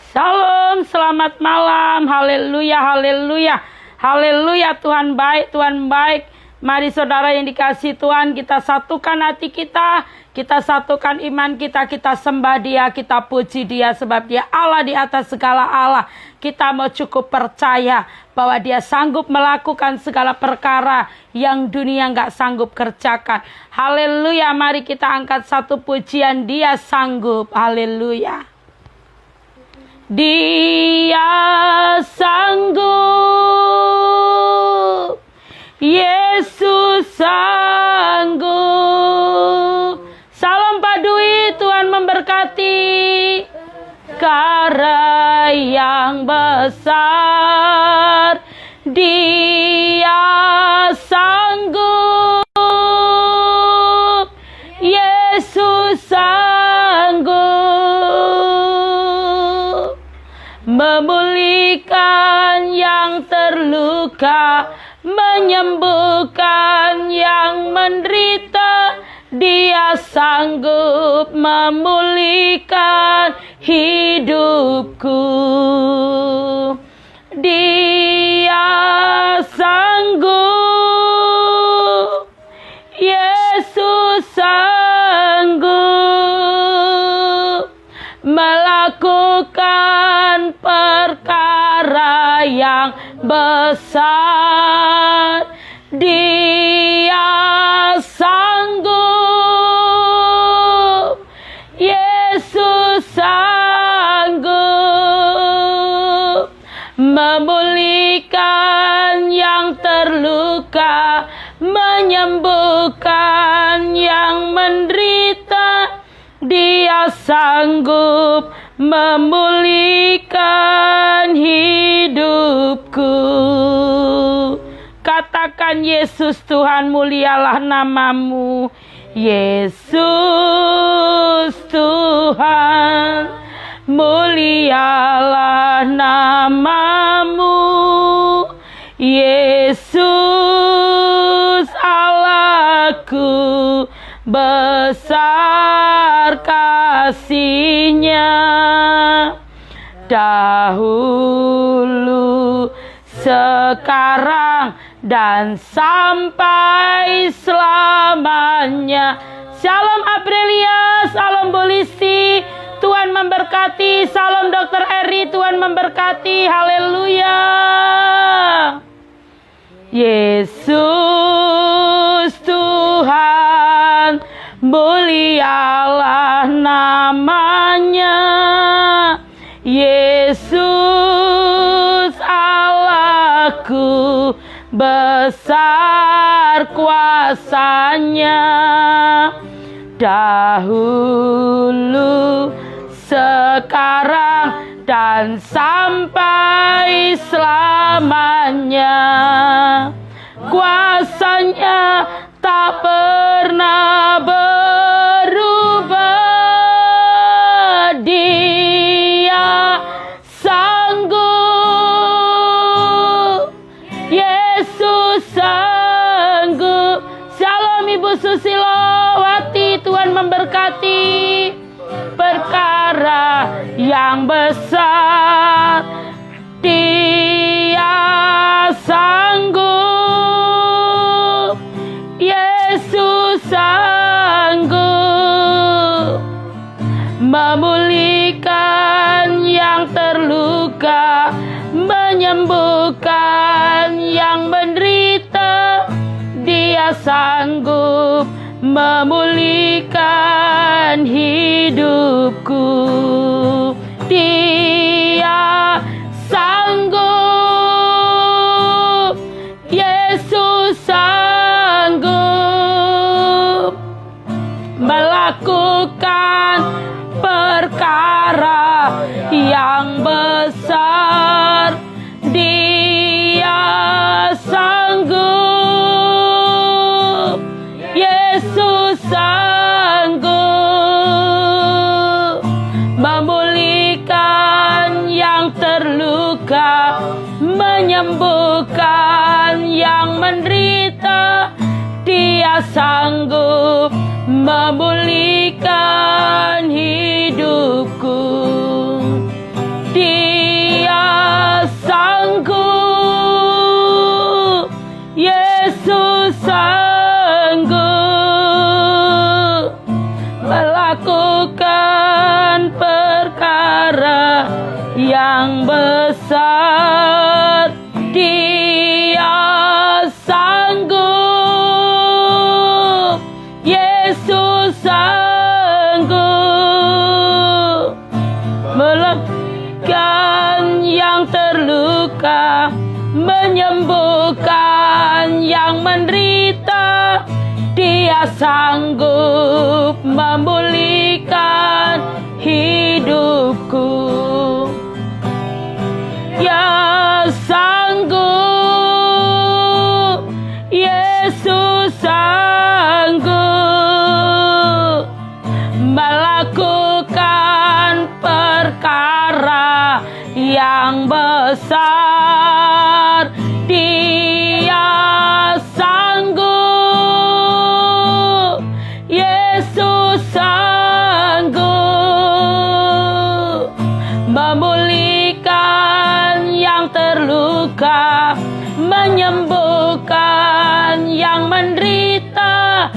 Salam, selamat malam. Haleluya, haleluya. Haleluya, Tuhan baik, Tuhan baik. Mari saudara yang dikasih Tuhan, kita satukan hati kita satukan iman kita sembah Dia, kita puji Dia sebab Dia Allah di atas segala Allah. Kita mau cukup percaya bahwa Dia sanggup melakukan segala perkara yang dunia nggak sanggup kerjakan. Haleluya, mari kita angkat satu pujian, Dia sanggup. Haleluya. Dia sanggup, Yesus sanggup. Salam Pak Dwi, Tuhan memberkati. Karya yang besar, Dia sanggup, Yesus sanggup. Memulihkan yang terluka, menyembuhkan yang menderita. Dia sanggup memulihkan hidupku. Dia sanggup, Yesus sanggup melakukan perkara yang besar. Dia sanggup, Yesus sanggup memulihkan yang terluka, menyembuhkan yang menderita. Dia sanggup memulihkan hidupku. Katakan, Yesus Tuhan, mulialah namamu. Yesus Tuhan, mulialah namamu. Yesus Allahku, besar kasih-Nya. Dahulu, sekarang, dan sampai selamanya. Shalom Aprilia, salam Bolisti, Tuhan memberkati. Salam Dr. Eri, Tuhan memberkati. Haleluya. Yesus Tuhan, mulialah namanya. Yesus Allahku, besar kuasa-Nya. Dahulu, sekarang, dan sampai selamanya. Kuasa-Nya tak pernah berubah. Dia sanggup, Yesus sanggup. Shalom Ibu Susilowati, Tuhan memberkati. Perkara yang besar, Dia sanggup, Yesus sanggup memulihkan yang terluka, menyembuhkan yang menderita. Dia sanggup memulihkan hidupku. Dia sanggup, Yesus sanggup melakukan perkara yang besar. Dia sanggup, Yesus sanggup memulihkan yang terluka, menyembuhkan yang menderita. Dia sanggup memulihkan hidupku. Dia melakukan perkara yang besar. Dia sanggup, Yesus sanggup melegakan yang terluka, menyembuhkan yang menderita. Dia sanggup memulihkan hidupku. Dia sanggup, Yesus sanggup melakukan perkara yang besar. Dia sanggup, Yesus sanggup memulihkan yang terluka, menyembuhkan yang menderita.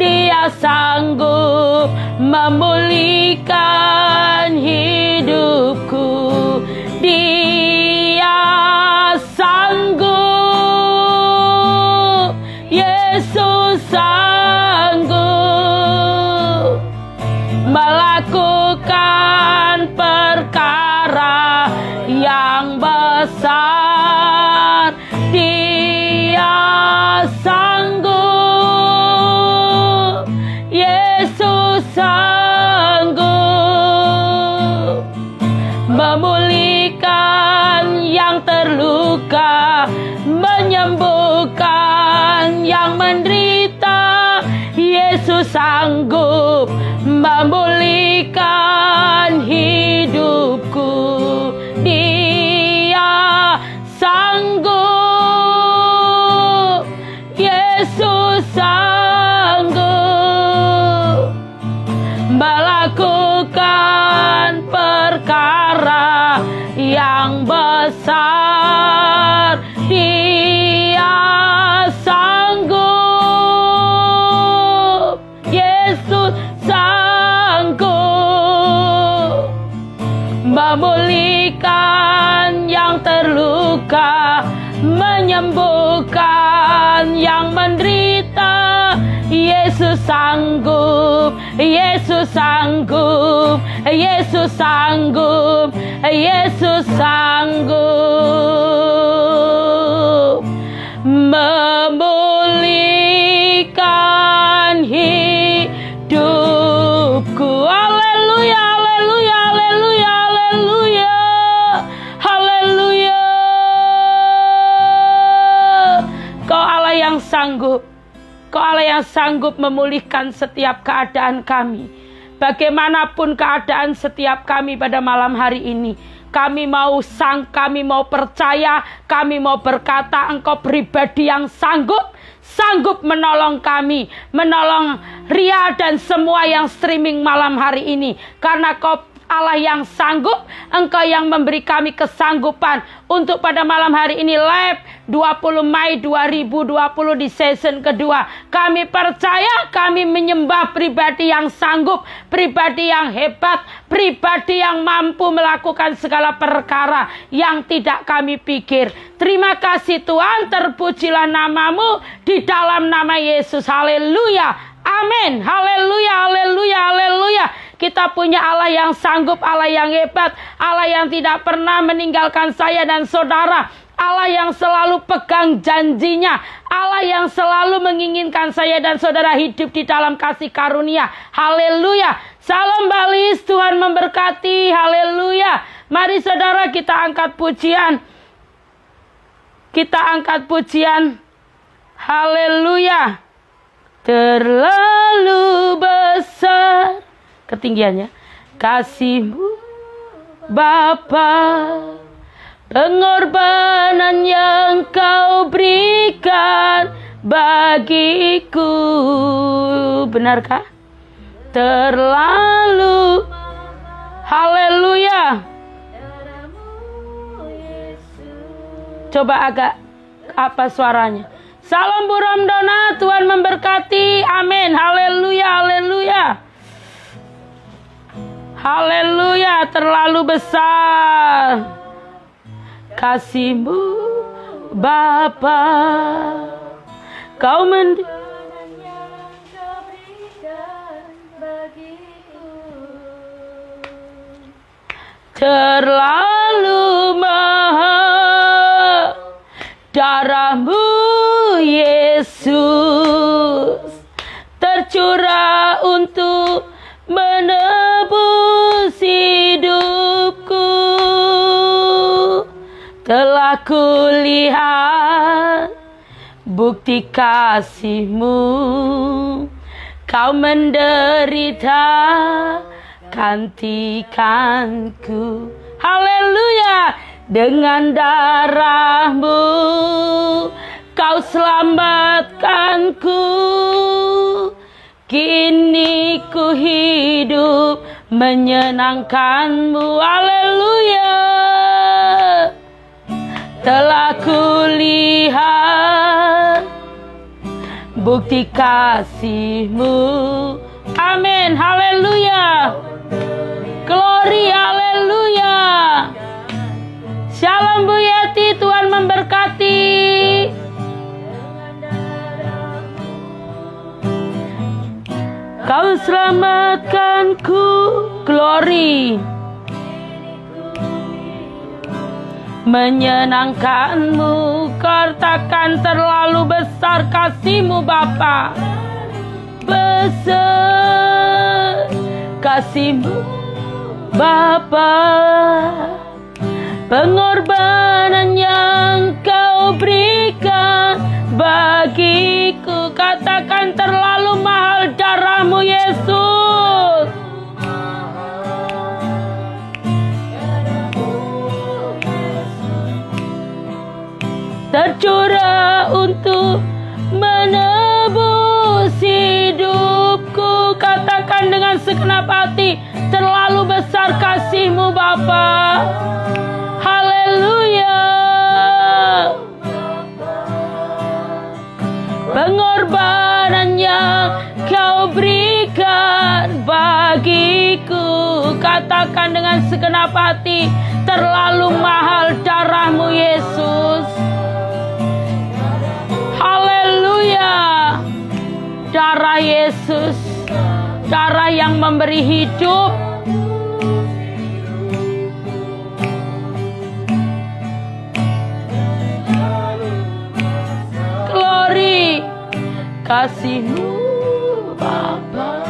Dia sanggup memulihkan hidupku. Dia sanggup, Yesus sanggup melakukan perkara yang besar. Dia sanggup, Yesus sanggup memulihkan yang terluka, menyembuhkan yang menderita. Yesus sanggup memulihkan hidupku. Dia sanggup, Yesus sanggup melakukan perkara yang besar. Dia sanggup, Yesus sanggup memulihkan yang terluka, menyembuhkan yang menderita. Yesus sanggup, Yesus sanggup, Yesus sanggup, Yesus sanggup memulihkan hidupku. Haleluya, haleluya, haleluya, haleluya, haleluya. Kau Allah yang sanggup. Kau Allah yang sanggup memulihkan setiap keadaan kami. Bagaimanapun keadaan setiap kami pada malam hari ini, kami mau percaya, kami mau berkata, Engkau pribadi yang sanggup menolong kami, menolong Ria dan semua yang streaming malam hari ini. Karena Kau Allah yang sanggup, Engkau yang memberi kami kesanggupan untuk pada malam hari ini live 20 Mei 2020 di season kedua. Kami percaya, kami menyembah pribadi yang sanggup, pribadi yang hebat, pribadi yang mampu melakukan segala perkara yang tidak kami pikir. Terima kasih Tuhan, terpujilah namamu di dalam nama Yesus. Haleluya. Amin. Haleluya, haleluya, haleluya. Kita punya Allah yang sanggup, Allah yang hebat, Allah yang tidak pernah meninggalkan saya dan saudara, Allah yang selalu pegang janjinya, Allah yang selalu menginginkan saya dan saudara hidup di dalam kasih karunia. Haleluya. Salam Balis, Tuhan memberkati. Haleluya. Mari saudara kita angkat pujian. Kita angkat pujian. Haleluya. Terlalu besar ketinggiannya kasih-Mu Bapa, pengorbanan yang Kau berikan bagiku. Benarkah? Terlalu. Haleluya. Coba agak apa suaranya? Salam Buram Dona, Tuhan memberkati. Amin. Haleluya, haleluya. Haleluya, terlalu besar kasih-Mu Bapa. Kau terlalu mahal darah-Mu Yesus tercurah untuk menebus hidupku. Telah kulihat bukti kasih-Mu, Kau menderita gantikanku. Haleluya, dengan darah-Mu Kau selamatkanku. Kini ku hidup menyenangkan-Mu. Haleluya, telah kulihat bukti kasih-Mu. Amin, haleluya. Glory, haleluya. Shalom Bu Yeti, Tuhan memberkati. Kau selamatkanku, glory. Menyenangkan-Mu, katakan terlalu besar kasih-Mu Bapa. Besar kasih-Mu Bapa, pengorbanan yang Kau berikan bagiku. Katakan terlalu mahal darah-Mu Yesus. Tercurah untuk menebus hidupku. Katakan dengan segenap hati, terlalu besar kasih-Mu Bapa. Haleluya. Pengorbanan yang Kau berikan bagiku. Katakan dengan segenap hati, terlalu mahal darah-Mu Yesus. Haleluya. Darah Yesus, darah yang memberi hidup. Glory, kasih-Mu Bapa,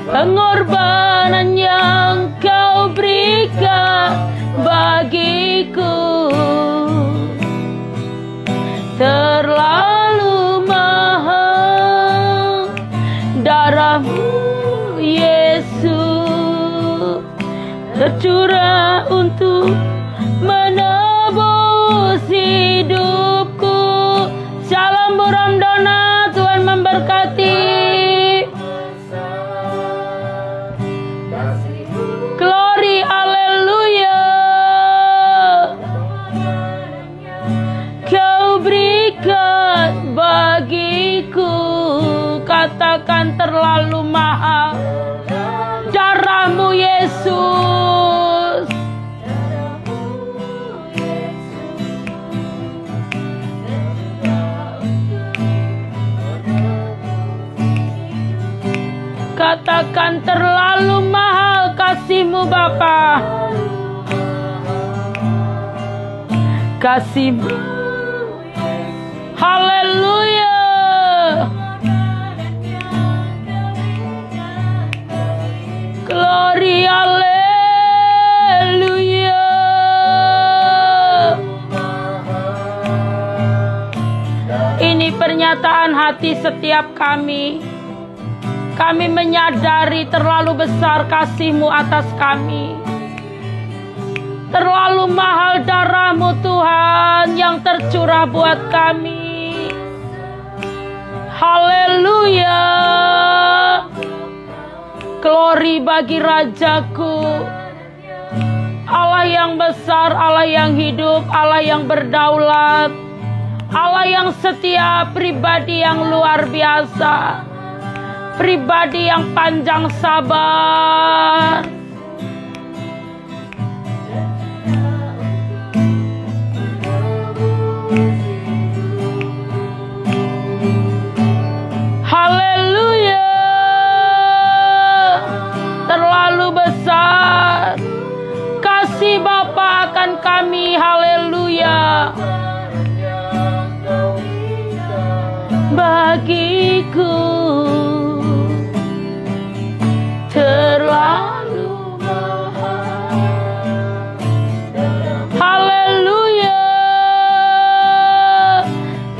pengorbanan yang Kau berikan bagiku. Terlalu mahal darah-Mu Yesus, tercurah untuk menebus hidupku. Shalom Bu Ramdona, Tuhan memberkati. Glory, haleluya. Kau berikan bagiku. Katakan terlalu mahal darah-Mu Yesus. Katakan terlalu mahal kasih-Mu Bapa. Kasih-Mu, haleluya. Glory, haleluya. Ini pernyataan hati setiap kami. Kami menyadari terlalu besar kasih-Mu atas kami. Terlalu mahal darah-Mu Tuhan yang tercurah buat kami. Haleluya. Glory bagi Rajaku. Allah yang besar, Allah yang hidup, Allah yang berdaulat, Allah yang setia, pribadi yang luar biasa. pribadi yang panjang sabar. Haleluya. Terlalu besar kasih Bapa akan kami. Haleluya. Bagiku terlalu mahal. Haleluya.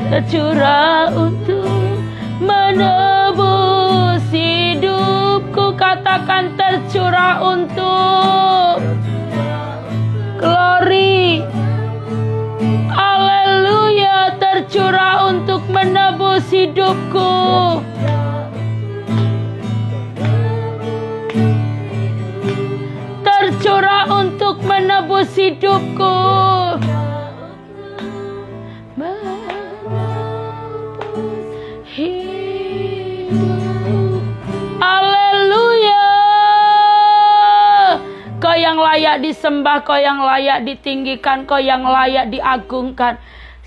Tercurah untuk menebus hidupku. Katakan tercurah untuk glory. Haleluya. Tercurah untuk menebus hidupku. Tercurah untuk menebus hidupku. Haleluya. Kau yang layak disembah, Kau yang layak ditinggikan, Kau yang layak diagungkan.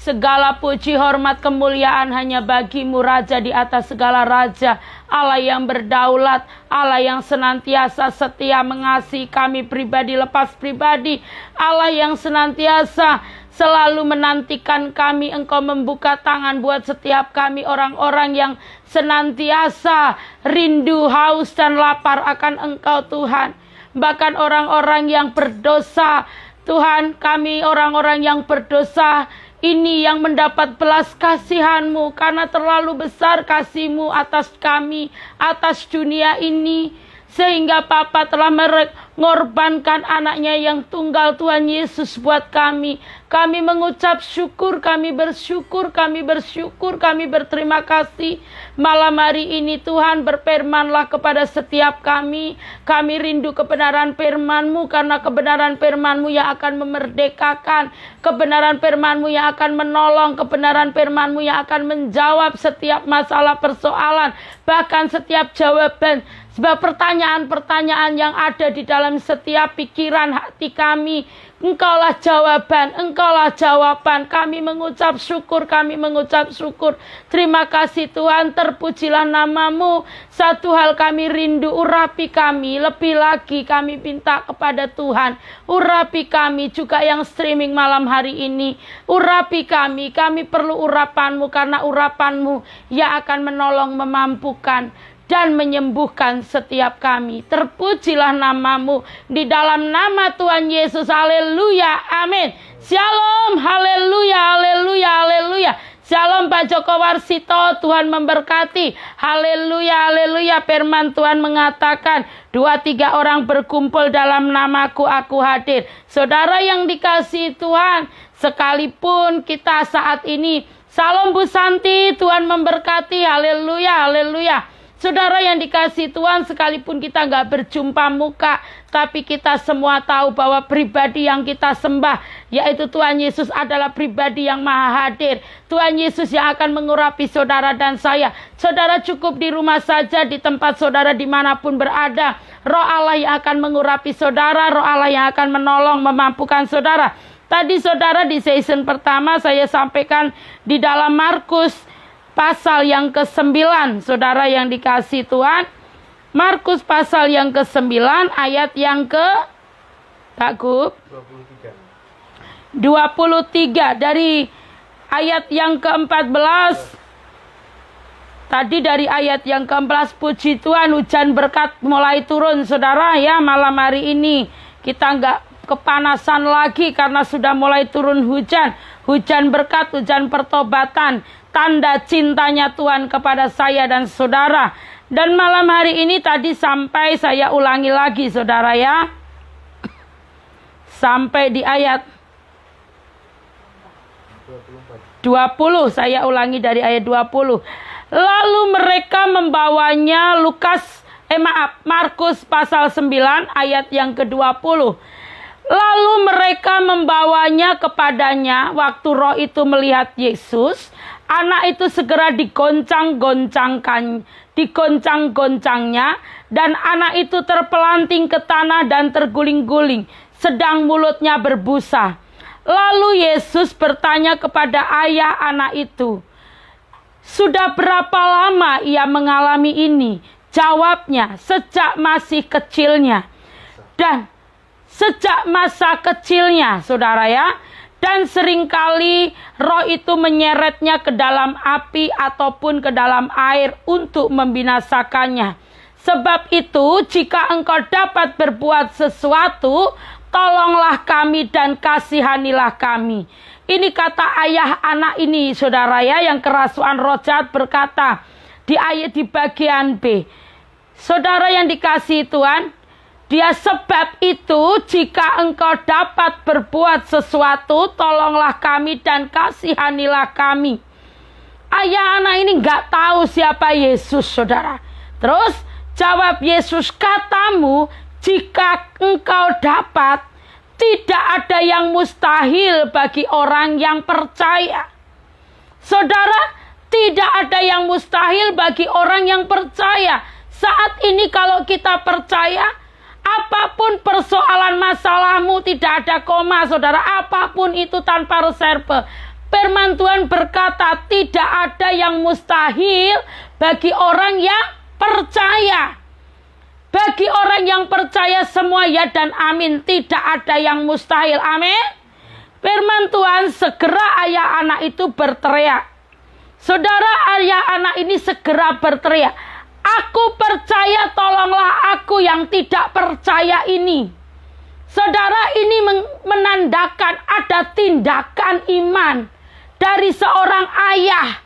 Segala puji, hormat, kemuliaan hanya bagi-Mu, Raja di atas segala raja. Allah yang berdaulat, Allah yang senantiasa setia mengasihi kami pribadi lepas pribadi. Allah yang senantiasa selalu menantikan kami. Engkau membuka tangan buat setiap kami, orang-orang yang senantiasa rindu, haus, dan lapar akan Engkau, Tuhan. Bahkan orang-orang yang berdosa, Tuhan, kami orang-orang yang berdosa ini yang mendapat belas kasihan-Mu, karena terlalu besar kasih-Mu atas kami, atas dunia ini. Sehingga Bapa telah mengorbankan anaknya yang tunggal, Tuhan Yesus, buat kami. Kami mengucap syukur, kami bersyukur, kami bersyukur, kami berterima kasih. Malam hari ini Tuhan, berfirman-Lah kepada setiap kami. Kami rindu kebenaran firman-Mu, karena kebenaran firman-Mu yang akan memerdekakan. Kebenaran firman-Mu yang akan menolong. Kebenaran firman-Mu yang akan menjawab setiap masalah persoalan. Bahkan setiap jawaban. Sebab pertanyaan-pertanyaan yang ada di dalam setiap pikiran hati kami, Engkaulah jawaban, Engkaulah jawaban. Kami mengucap syukur, kami mengucap syukur. Terima kasih Tuhan, terpujilah nama-Mu. Satu hal kami rindu, urapi kami. Lebih lagi kami minta kepada Tuhan, urapi kami juga yang streaming malam hari ini. Urapi kami perlu urapan-Mu, karena urapan-Mu yang akan menolong, memampukan, dan menyembuhkan setiap kami. Terpujilah nama-Mu di dalam nama Tuhan Yesus. Haleluya, amin. Shalom, haleluya, haleluya, haleluya. Shalom Pak Joko Warsito, Tuhan memberkati. Haleluya, haleluya. Firman Tuhan mengatakan, 2-3 orang berkumpul dalam namaku, aku hadir. Saudara yang dikasihi Tuhan, sekalipun kita saat ini, Salam Bu Santi, Tuhan memberkati. Haleluya, haleluya. Saudara yang dikasihi Tuhan, sekalipun kita nggak berjumpa muka, tapi kita semua tahu bahwa pribadi yang kita sembah, yaitu Tuhan Yesus, adalah pribadi yang maha hadir. Tuhan Yesus yang akan mengurapi saudara dan saya. Saudara cukup di rumah saja, di tempat saudara dimanapun berada. Roh Allah yang akan mengurapi saudara, Roh Allah yang akan menolong, memampukan saudara. Tadi saudara di season pertama saya sampaikan di dalam Markus pasal yang ke-9, saudara yang dikasihi Tuhan. Markus pasal yang ke-9 ayat yang ke Kak Gub 23 dari ayat yang ke-14. Tadi dari ayat yang ke-14, puji Tuhan hujan berkat mulai turun saudara ya. Malam hari ini kita nggak kepanasan lagi karena sudah mulai turun hujan. Hujan berkat, hujan pertobatan, tanda cintanya Tuhan kepada saya dan saudara. Dan malam hari ini tadi sampai, saya ulangi lagi saudara ya, sampai di ayat 20, saya ulangi dari ayat 20. Lalu mereka membawanya, Markus pasal 9 ayat yang ke-20. Lalu mereka membawanya kepadanya waktu roh itu melihat Yesus. Anak itu segera digoncang-goncangnya, dan anak itu terpelanting ke tanah dan terguling-guling, sedang mulutnya berbusa. Lalu Yesus bertanya kepada ayah anak itu, "Sudah berapa lama ia mengalami ini?" Jawabnya, "Sejak masih kecilnya." Dan sejak masa kecilnya, saudara ya. Dan seringkali roh itu menyeretnya ke dalam api ataupun ke dalam air untuk membinasakannya. Sebab itu, jika engkau dapat berbuat sesuatu, tolonglah kami dan kasihanilah kami. Ini kata ayah anak ini, saudara ya, yang kerasukan roh jahat berkata di ayat di bagian B. Saudara yang dikasihi Tuhan, dia sebab itu jika engkau dapat berbuat sesuatu, tolonglah kami dan kasihanilah kami. Ayah anak ini nggak tahu siapa Yesus, saudara. Terus jawab Yesus, "Katamu, jika engkau dapat, tidak ada yang mustahil bagi orang yang percaya." Saudara, tidak ada yang mustahil bagi orang yang percaya. Saat ini kalau kita percaya, apapun persoalan masalahmu, tidak ada koma, saudara. Apapun itu tanpa reserve. Firman Tuhan berkata, tidak ada yang mustahil bagi orang yang percaya. Bagi orang yang percaya semua ya dan amin. Tidak ada yang mustahil. Amin. Firman Tuhan, segera ayah anak itu berteriak. Saudara, ayah anak ini segera berteriak, "Aku percaya, tolonglah aku yang tidak percaya ini." Saudara, ini menandakan ada tindakan iman dari seorang ayah.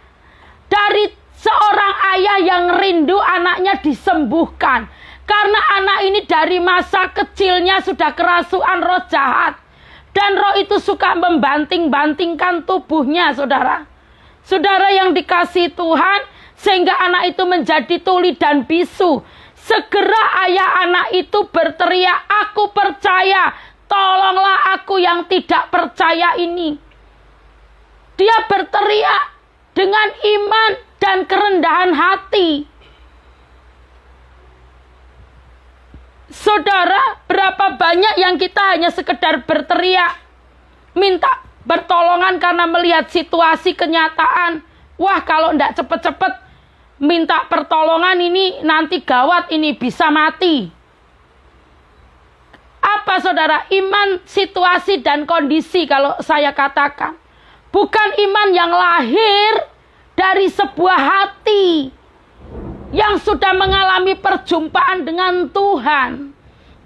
Dari seorang ayah yang rindu anaknya disembuhkan. Karena anak ini dari masa kecilnya sudah kerasukan roh jahat. Dan roh itu suka membanting-bantingkan tubuhnya, saudara. Saudara yang dikasihi Tuhan, sehingga anak itu menjadi tuli dan bisu. Segera ayah anak itu berteriak, "Aku percaya, tolonglah aku yang tidak percaya ini." Dia berteriak dengan iman dan kerendahan hati. Saudara, berapa banyak yang kita hanya sekedar berteriak, minta pertolongan karena melihat situasi kenyataan. Wah, kalau tidak cepet-cepet minta pertolongan ini nanti gawat, ini bisa mati. Apa saudara? Iman situasi dan kondisi kalau saya katakan. Bukan iman yang lahir dari sebuah hati yang sudah mengalami perjumpaan dengan Tuhan.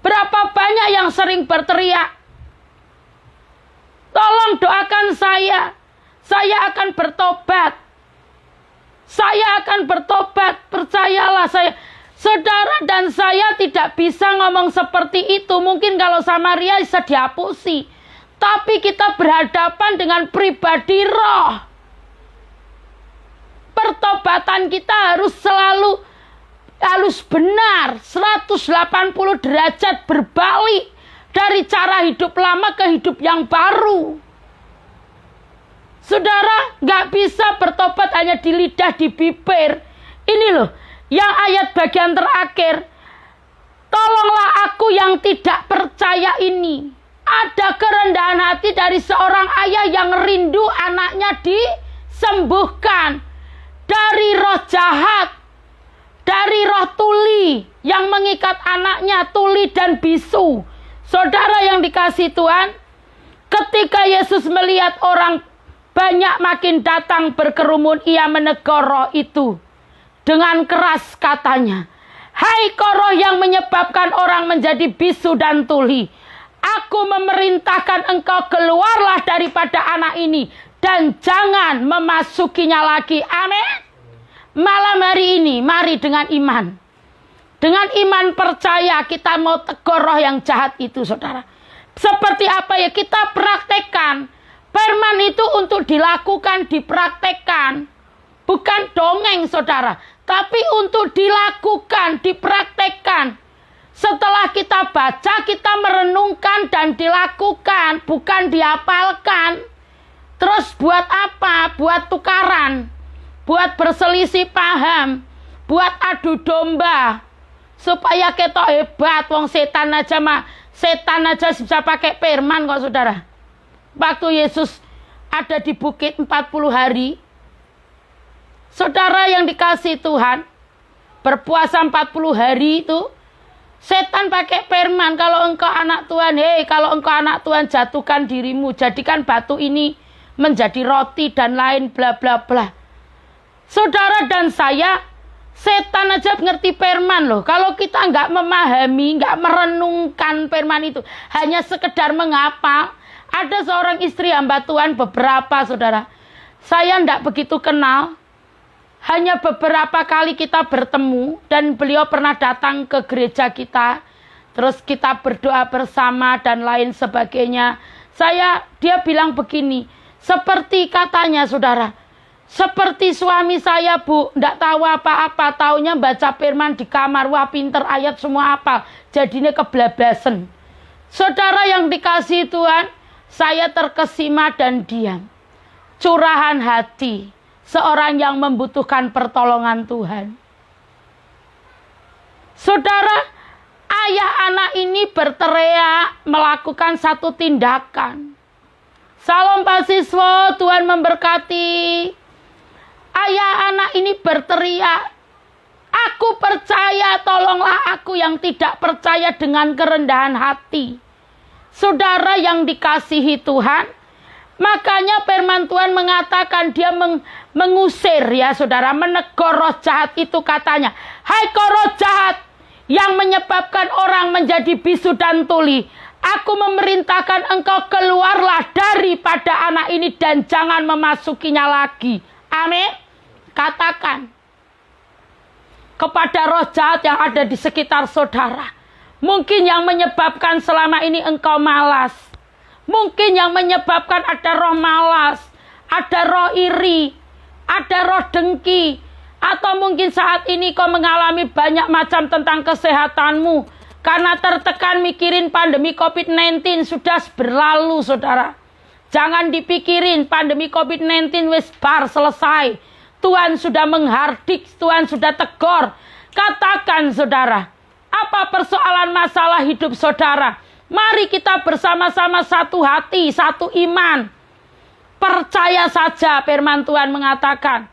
Berapa banyak yang sering berteriak, "Tolong doakan saya akan bertobat. Saya akan bertobat, percayalah saya." Saudara dan saya tidak bisa ngomong seperti itu. Mungkin kalau Samaria bisa dihapusi. Tapi kita berhadapan dengan pribadi roh. Pertobatan kita harus benar, 180 derajat berbalik dari cara hidup lama ke hidup yang baru. Saudara, gak bisa bertobat hanya di lidah, di bibir. Ini loh, yang ayat bagian terakhir. "Tolonglah aku yang tidak percaya ini." Ada kerendahan hati dari seorang ayah yang rindu anaknya disembuhkan dari roh jahat, dari roh tuli yang mengikat anaknya, tuli dan bisu. Saudara yang dikasihi Tuhan, ketika Yesus melihat orang banyak makin datang berkerumun, ia menegur roh itu dengan keras, katanya, "Hai kau roh yang menyebabkan orang menjadi bisu dan tuli, aku memerintahkan engkau keluarlah daripada anak ini dan jangan memasukinya lagi." Amin. Malam hari ini, mari dengan iman. Dengan iman percaya kita mau tegur roh yang jahat itu, saudara. Seperti apa ya? Kita praktekkan. Firman itu untuk dilakukan, dipraktekkan. Bukan dongeng, saudara. Tapi untuk dilakukan, dipraktekkan. Setelah kita baca, kita merenungkan dan dilakukan, bukan dihafalkan. Terus buat apa? Buat tukaran, buat berselisih paham, buat adu domba, supaya ketok hebat. Wong setan aja bisa pakai firman kok saudara. Waktu Yesus ada di bukit 40 hari, saudara yang dikasih Tuhan, berpuasa 40 hari itu, setan pakai firman, kalau engkau anak Tuhan, kalau engkau anak Tuhan, jatuhkan dirimu, jadikan batu ini menjadi roti dan lain bla bla bla. Saudara dan saya, setan aja ngerti firman loh. Kalau kita nggak memahami, nggak merenungkan firman itu, hanya sekedar menghafal. Ada seorang istri hamba Tuhan beberapa saudara, saya nggak begitu kenal. Hanya beberapa kali kita bertemu dan beliau pernah datang ke gereja kita. Terus kita berdoa bersama dan lain sebagainya. Dia bilang begini, seperti katanya saudara, seperti suami saya bu, nggak tahu apa-apa, taunya baca firman di kamar, wah pinter ayat semua apa, jadinya keblabasan. Saudara yang dikasihi Tuhan, saya terkesima dan diam. Curahan hati seorang yang membutuhkan pertolongan Tuhan. Saudara, ayah anak ini berteriak melakukan satu tindakan. Salam Pak Siswo, Tuhan memberkati. Ayah anak ini berteriak, aku percaya, tolonglah aku yang tidak percaya dengan kerendahan hati. Saudara yang dikasihi Tuhan, makanya firman Tuhan mengatakan dia mengusir ya saudara, menegur roh jahat itu katanya. Hai kau roh jahat yang menyebabkan orang menjadi bisu dan tuli, aku memerintahkan engkau keluarlah daripada anak ini dan jangan memasukinya lagi. Amin. Katakan kepada roh jahat yang ada di sekitar saudara. Mungkin yang menyebabkan selama ini engkau malas. Mungkin yang menyebabkan ada roh malas, ada roh iri, ada roh dengki. Atau mungkin saat ini kau mengalami banyak macam tentang kesehatanmu. Karena tertekan mikirin pandemi COVID-19 sudah berlalu saudara. Jangan dipikirin pandemi COVID-19 wis bar selesai. Tuhan sudah menghardik, Tuhan sudah tegur. Katakan saudara, apa persoalan masalah hidup saudara? Mari kita bersama-sama satu hati, satu iman. Percaya saja firman Tuhan mengatakan.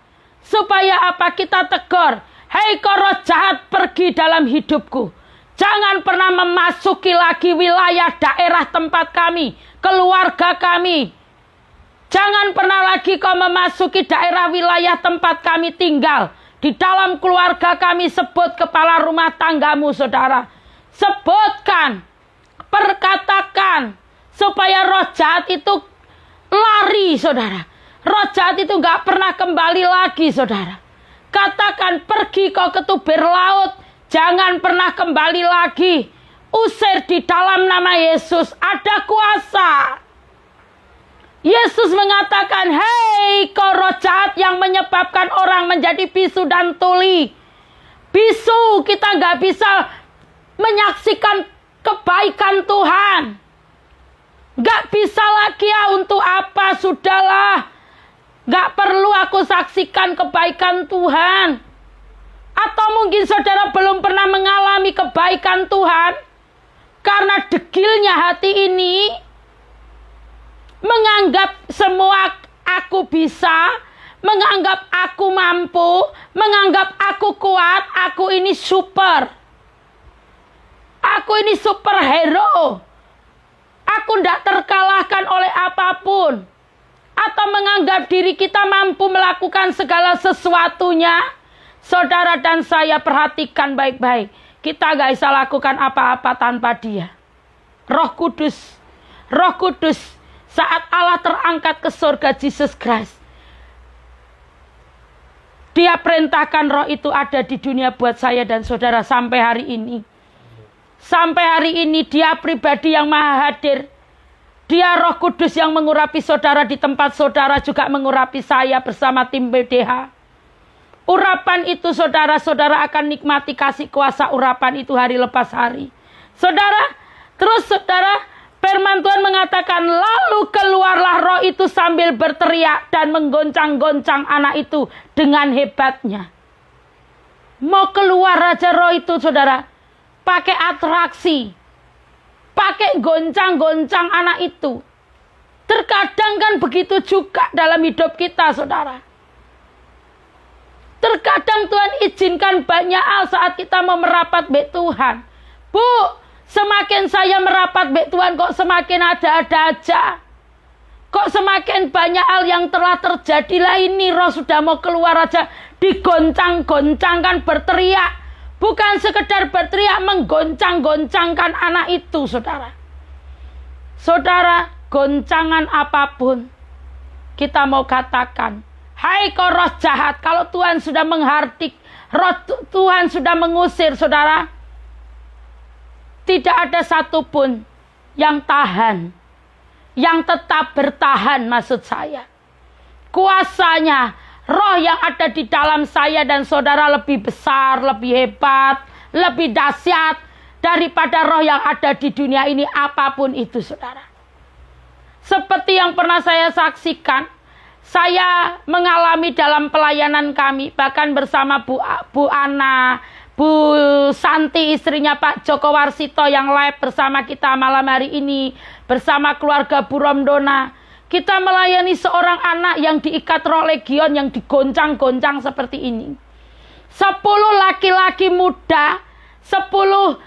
Supaya apa kita tegur? Hei kau roh jahat, pergi dalam hidupku. Jangan pernah memasuki lagi wilayah daerah tempat kami, keluarga kami. Jangan pernah lagi kau memasuki daerah wilayah tempat kami tinggal. Di dalam keluarga kami, sebut kepala rumah tanggamu saudara. Sebutkan, perkatakan, supaya roh jahat itu lari saudara. Roh jahat itu gak pernah kembali lagi saudara. Katakan, pergi kau ke tubir laut. Jangan pernah kembali lagi. Usir di dalam nama Yesus. Ada kuasa. Yesus mengatakan, hei kau roh jahat yang menyebabkan orang menjadi bisu dan tuli. Bisu, kita gak bisa menyaksikan kebaikan Tuhan. Gak bisa lagi ya, untuk apa, sudahlah. Gak perlu aku saksikan kebaikan Tuhan. Atau mungkin saudara belum pernah mengalami kebaikan Tuhan. Karena degilnya hati ini. Menganggap semua aku bisa. Menganggap aku mampu. Menganggap aku kuat. Aku ini super. Aku ini superhero. Aku tidak terkalahkan oleh apapun. Atau menganggap diri kita mampu melakukan segala sesuatunya. Saudara dan saya perhatikan baik-baik. Kita gak bisa lakukan apa-apa tanpa dia. Roh Kudus. Roh Kudus. Saat Allah terangkat ke surga Jesus Christ. Dia perintahkan roh itu ada di dunia buat saya dan saudara sampai hari ini. Sampai hari ini dia pribadi yang maha hadir. Dia Roh Kudus yang mengurapi saudara di tempat saudara juga mengurapi saya bersama tim BDH. Urapan itu saudara-saudara akan nikmati kasih kuasa urapan itu hari lepas hari. Saudara, terus saudara, Firman Tuhan mengatakan, lalu keluarlah roh itu sambil berteriak dan menggoncang-goncang anak itu dengan hebatnya. Mau keluar aja roh itu, saudara, pakai atraksi, pakai goncang-goncang anak itu. Terkadang kan begitu juga dalam hidup kita, saudara. Terkadang Tuhan izinkan banyak hal saat kita mau merapat baik Tuhan. Bu, semakin saya merapat baik Tuhan kok semakin ada-ada aja. Kok semakin banyak hal yang telah terjadi lah, ini roh sudah mau keluar aja. Digoncang-goncangkan, berteriak. Bukan sekedar berteriak, menggoncang-goncangkan anak itu, saudara. Saudara, goncangan apapun kita mau katakan, hai kau roh jahat, kalau Tuhan sudah menghardik, roh Tuhan sudah mengusir, saudara, tidak ada satupun yang tahan, yang tetap bertahan, maksud saya. Kuasanya, roh yang ada di dalam saya dan saudara lebih besar, lebih hebat, lebih dahsyat daripada roh yang ada di dunia ini, apapun itu, saudara. Seperti yang pernah saya saksikan, saya mengalami dalam pelayanan kami, bahkan bersama Bu Ana, Bu Santi, istrinya Pak Joko Warsito yang live bersama kita malam hari ini, bersama keluarga Bu Romdona. Kita melayani seorang anak yang diikat roh legion, yang digoncang-goncang seperti ini. 10 laki-laki muda, 10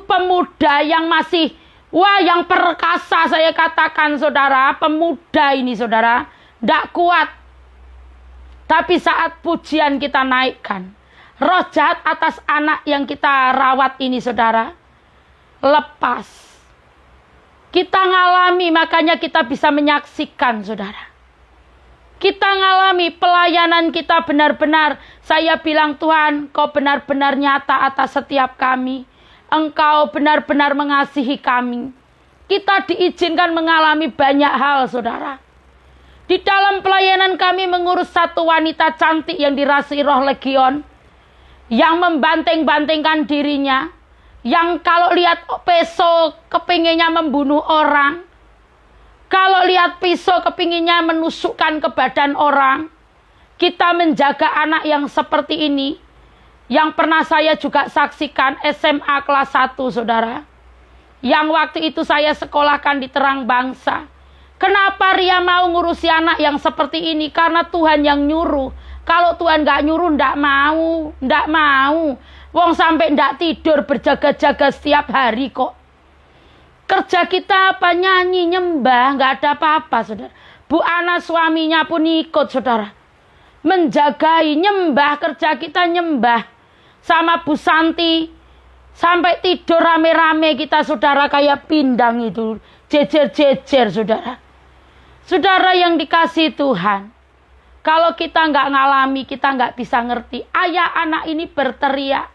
pemuda yang masih, wah, yang perkasa, saya katakan, saudara, pemuda ini, saudara, tidak kuat. Tapi saat pujian kita naikkan, roh jahat atas anak yang kita rawat ini, saudara, lepas. Kita ngalami, makanya kita bisa menyaksikan, saudara. Kita ngalami pelayanan kita benar-benar, saya bilang, Tuhan, kau benar-benar nyata atas setiap kami. Engkau benar-benar mengasihi kami. Kita diizinkan mengalami banyak hal, saudara. Di dalam pelayanan kami mengurus satu wanita cantik yang dirasui roh legion, yang membanting-bantingkan dirinya, yang kalau lihat pisau kepinginnya membunuh orang, kalau lihat pisau kepinginnya menusukkan ke badan orang. Kita menjaga anak yang seperti ini, yang pernah saya juga saksikan, SMA kelas 1, saudara. Yang waktu itu saya sekolahkan di Terang Bangsa. Kenapa Ria mau ngurusi anak yang seperti ini? Karena Tuhan yang nyuruh. Kalau Tuhan gak nyuruh, ndak mau. Wong sampai ndak tidur berjaga-jaga setiap hari kok. Kerja kita apa? Nyanyi, nyembah, gak ada apa-apa, saudara. Bu Ana suaminya pun ikut, saudara. Menjagai, nyembah, kerja kita nyembah. Sama Bu Santi, sampai tidur rame-rame kita, saudara, kayak pindang itu, jejer-jejer, saudara. Saudara yang dikasih Tuhan, kalau kita nggak ngalami, kita nggak bisa ngerti. Ayah anak ini berteriak,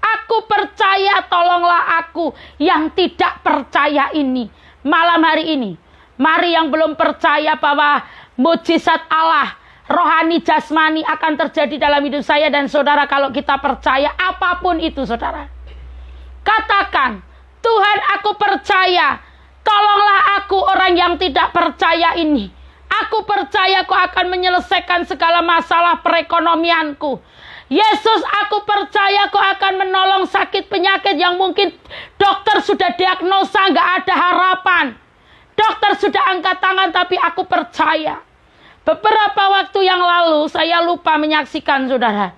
aku percaya, tolonglah aku yang tidak percaya ini. Malam hari ini, mari yang belum percaya bahwa mujizat Allah, rohani jasmani akan terjadi dalam hidup saya dan saudara kalau kita percaya apapun itu, saudara. Katakan, Tuhan, aku percaya, tolonglah aku orang yang tidak percaya ini. Aku percaya kau akan menyelesaikan segala masalah perekonomianku. Yesus, aku percaya kau akan menolong sakit penyakit yang mungkin dokter sudah diagnosa gak ada harapan. Dokter sudah angkat tangan, tapi aku percaya. Beberapa waktu yang lalu saya lupa menyaksikan, saudara.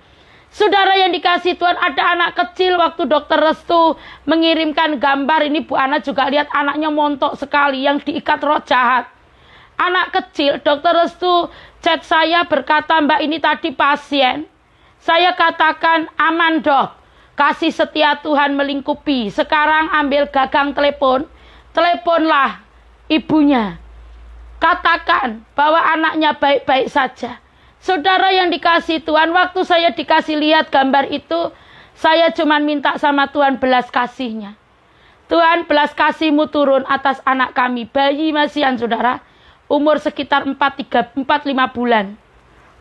Saudara yang dikasih Tuhan, ada anak kecil waktu dokter Restu mengirimkan gambar ini, Bu Ana juga lihat anaknya montok sekali yang diikat roh jahat. Anak kecil, dokter Restu chat saya berkata, Mbak, ini tadi pasien. Saya katakan, aman dok, kasih setia Tuhan melingkupi. Sekarang ambil gagang telepon, teleponlah ibunya. Katakan bahwa anaknya baik-baik saja. Saudara yang dikasih Tuhan, waktu saya dikasih lihat gambar itu, saya cuma minta sama Tuhan belas kasihnya. Tuhan, belas kasih-Mu turun atas anak kami, bayi masihan, saudara. Umur sekitar 4-5 bulan.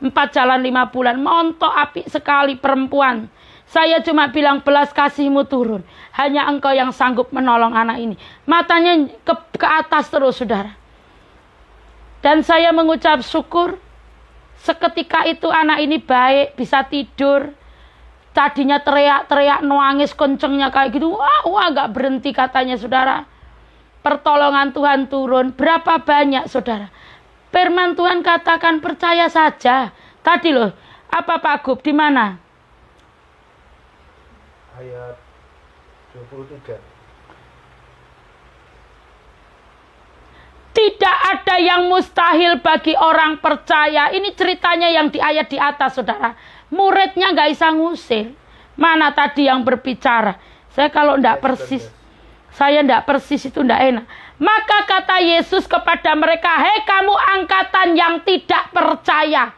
4 jalan 5 bulan. Montok api sekali perempuan. Saya cuma bilang belas kasih-Mu turun. Hanya Engkau yang sanggup menolong anak ini. Matanya ke atas terus, saudara. Dan saya mengucap syukur. Seketika itu anak ini baik, bisa tidur. Tadinya teriak-teriak, nangis kencengnya kayak gitu. Wah, gak berhenti katanya, saudara. Pertolongan Tuhan turun. Berapa banyak, saudara. Firman Tuhan katakan percaya saja. Tadi loh, apa Pak Gub, di mana? Ayat 23. Tidak ada yang mustahil bagi orang percaya. Ini ceritanya yang di ayat di atas, saudara. Muridnya gak bisa ngusir. Mana tadi yang berbicara? Saya kalau ndak persis, saya ndak persis itu ndak enak. Maka kata Yesus kepada mereka, hei kamu angkatan yang tidak percaya.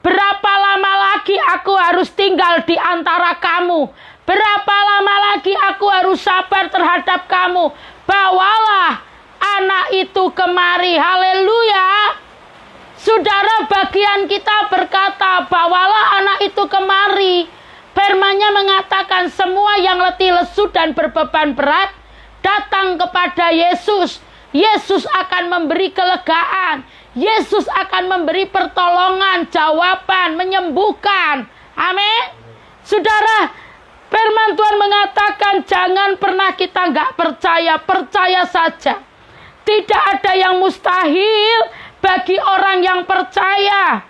Berapa lama lagi aku harus tinggal di antara kamu? Berapa lama lagi aku harus sabar terhadap kamu? Bawalah anak itu kemari. Haleluya. Saudara, bagian kita berkata, bawalah anak itu kemari. Firman-Nya mengatakan semua yang letih lesu dan berbeban berat datang kepada Yesus. Yesus akan memberi kelegaan. Yesus akan memberi pertolongan, jawaban, menyembuhkan. Amin. Saudara, firman Tuhan mengatakan jangan pernah kita nggak percaya. Percaya saja. Tidak ada yang mustahil bagi orang yang percaya.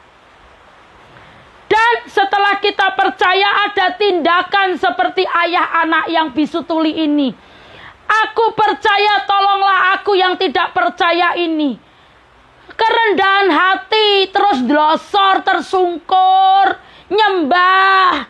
Dan setelah kita percaya ada tindakan seperti ayah anak yang bisu tuli ini. Aku percaya, tolonglah aku yang tidak percaya ini. Kerendahan hati, terus glosor, tersungkur, nyembah.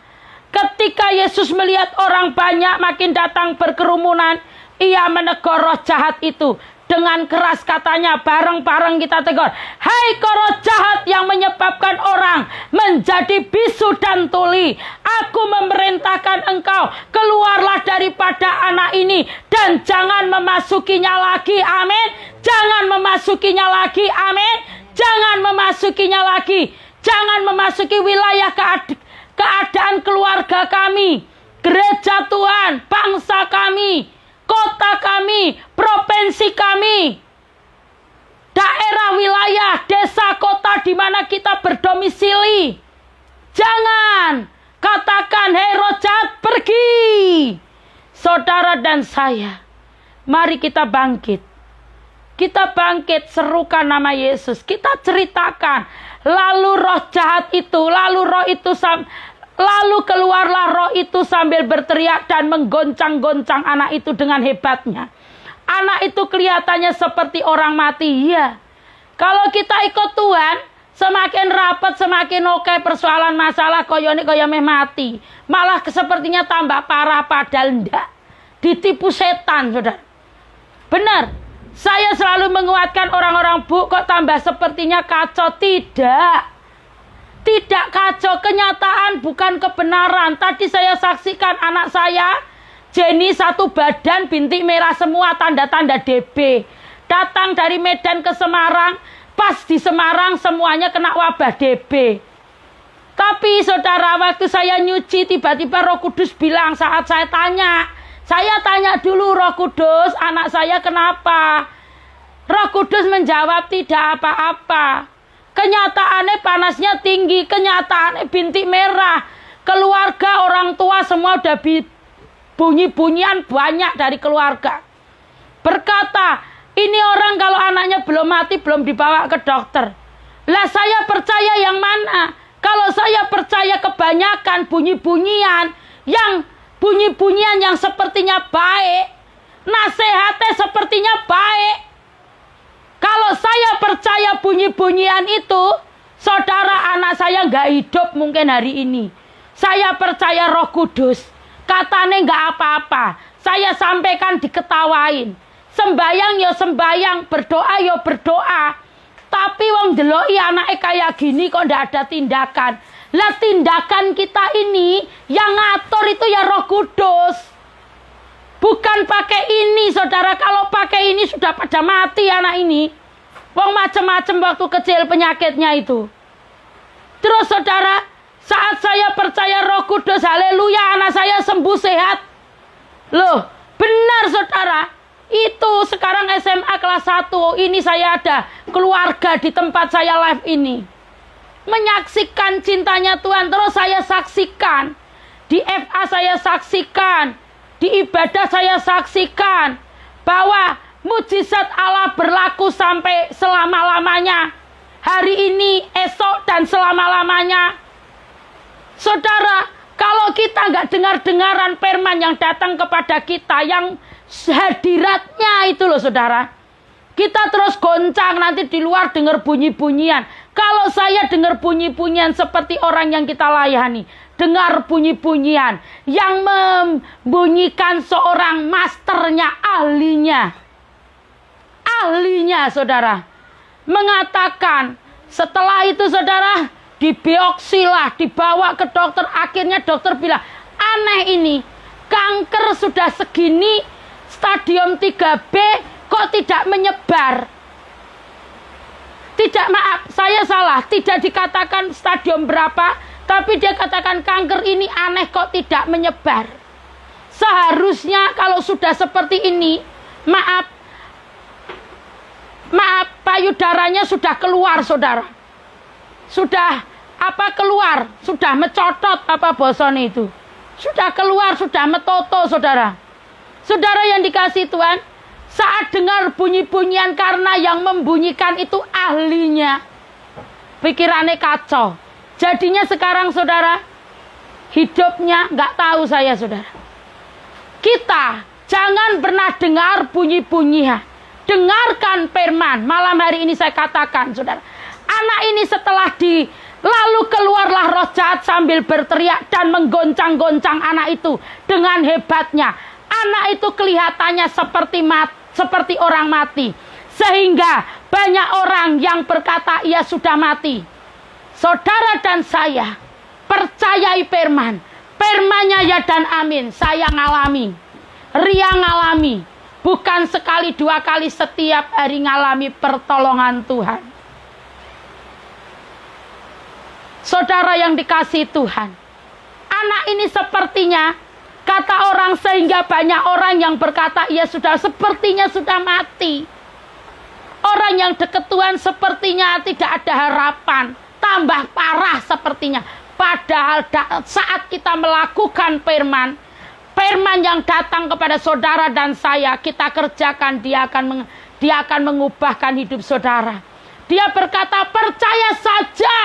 Ketika Yesus melihat orang banyak makin datang berkerumunan, ia menegur roh jahat itu. Dengan keras katanya, bareng-bareng kita tegur. Hai roh jahat yang menyebabkan orang menjadi bisu dan tuli. Aku memerintahkan engkau, keluarlah daripada anak ini. Dan jangan memasukinya lagi, amin. Jangan memasukinya lagi, amin. Jangan memasukinya lagi. Jangan memasuki wilayah keadaan keluarga kami. Gereja Tuhan, bangsa kami. Kota kami, provinsi kami, daerah, wilayah, desa, kota di mana kita berdomisili. Jangan katakan, hei roh jahat, pergi. Saudara dan saya, mari kita bangkit. Kita bangkit, serukan nama Yesus. Kita ceritakan, lalu roh jahat itu, lalu keluarlah roh itu sambil berteriak dan menggoncang-goncang anak itu dengan hebatnya. Anak itu kelihatannya seperti orang mati. Iya. Kalau kita ikut Tuhan, semakin rapat, semakin oke persoalan masalah koyone meh mati. Malah sepertinya tambah parah padahal enggak. Ditipu setan, saudara. Benar. Saya selalu menguatkan orang-orang, bu, kok tambah sepertinya kacau. Tidak. Tidak kacau, kenyataan bukan kebenaran. Tadi saya saksikan anak saya, Jenny, satu badan, bintik merah semua, tanda-tanda DB. Datang dari Medan ke Semarang, pas di Semarang semuanya kena wabah DB. Tapi saudara, waktu saya nyuci, tiba-tiba Roh Kudus bilang saat saya tanya dulu, Roh Kudus, anak saya kenapa? Roh Kudus menjawab tidak apa-apa. Kenyataannya panasnya tinggi, kenyataannya bintik merah. Keluarga, orang tua semua udah bunyi-bunyian banyak dari keluarga. Berkata, ini orang kalau anaknya belum mati, belum dibawa ke dokter. Lah saya percaya yang mana? Kalau saya percaya kebanyakan bunyi-bunyian yang sepertinya baik, nasihatnya sepertinya baik. Kalau saya percaya bunyi-bunyian itu, saudara, anak saya nggak hidup mungkin hari ini. Saya percaya Roh Kudus, katanya nggak apa-apa. Saya sampaikan diketawain. Sembayang ya sembayang, berdoa ya berdoa. Tapi wong deloi anaknya kayak gini kok ndak ada tindakan. Lah tindakan kita ini yang ngatur itu ya Roh Kudus. Bukan pakai ini, saudara. Kalau pakai ini sudah pada mati anak ini. Wong macam-macam waktu kecil penyakitnya itu. Terus saudara, Saat saya percaya Roh Kudus, haleluya, anak saya sembuh sehat. Loh, benar saudara. Itu sekarang SMA kelas 1. Ini saya ada keluarga di tempat saya live ini. Menyaksikan cintanya Tuhan. Terus saya saksikan. Di FA saya saksikan. Di ibadah saya saksikan. Bahwa mujizat Allah berlaku sampai selama-lamanya. Hari ini, esok, dan selama-lamanya. Saudara, kalau kita nggak dengar-dengaran firman yang datang kepada kita, yang hadiratnya itu loh saudara. Kita terus goncang, nanti di luar dengar bunyi-bunyian. Kalau saya dengar bunyi-bunyian seperti orang yang kita layani. Dengar bunyi-bunyian yang membunyikan seorang masternya, ahlinya. Ahlinya saudara. Mengatakan, setelah itu saudara, dibiopsilah, dibawa ke dokter. Akhirnya dokter bilang, aneh ini, kanker sudah segini, stadium 3B, kok tidak menyebar? Tidak, maaf, saya salah. Tidak dikatakan stadium berapa, tapi dia katakan kanker ini aneh kok tidak menyebar. Seharusnya kalau sudah seperti ini, maaf, payudaranya sudah keluar saudara. Sudah keluar, sudah mecotot bosone itu. Sudah keluar, sudah metoto saudara. Saudara yang dikasih Tuhan, saat dengar bunyi-bunyian karena yang membunyikan itu ahlinya. Pikirannya kacau. Jadinya sekarang saudara, hidupnya nggak tahu saya saudara. Kita jangan pernah dengar bunyi-bunyian. Dengarkan firman. Malam hari ini saya katakan saudara. Anak ini setelah lalu keluarlah roh jahat sambil berteriak dan menggoncang-goncang anak itu dengan hebatnya. Anak itu kelihatannya seperti orang mati. Sehingga banyak orang yang berkata ia sudah mati. Saudara dan saya percayai firman. Firmannya ya dan amin. Saya ngalami. Ria ngalami. Bukan sekali, 2 kali, setiap hari ngalami pertolongan Tuhan. Saudara yang dikasihi Tuhan. Anak ini sepertinya, kata orang, sehingga banyak orang yang berkata ia sepertinya sudah mati. Orang yang dekat Tuhan sepertinya tidak ada harapan. Tambah parah sepertinya. Padahal saat kita melakukan firman yang datang kepada saudara dan saya, kita kerjakan, dia akan mengubahkan hidup saudara. Dia berkata, percaya saja.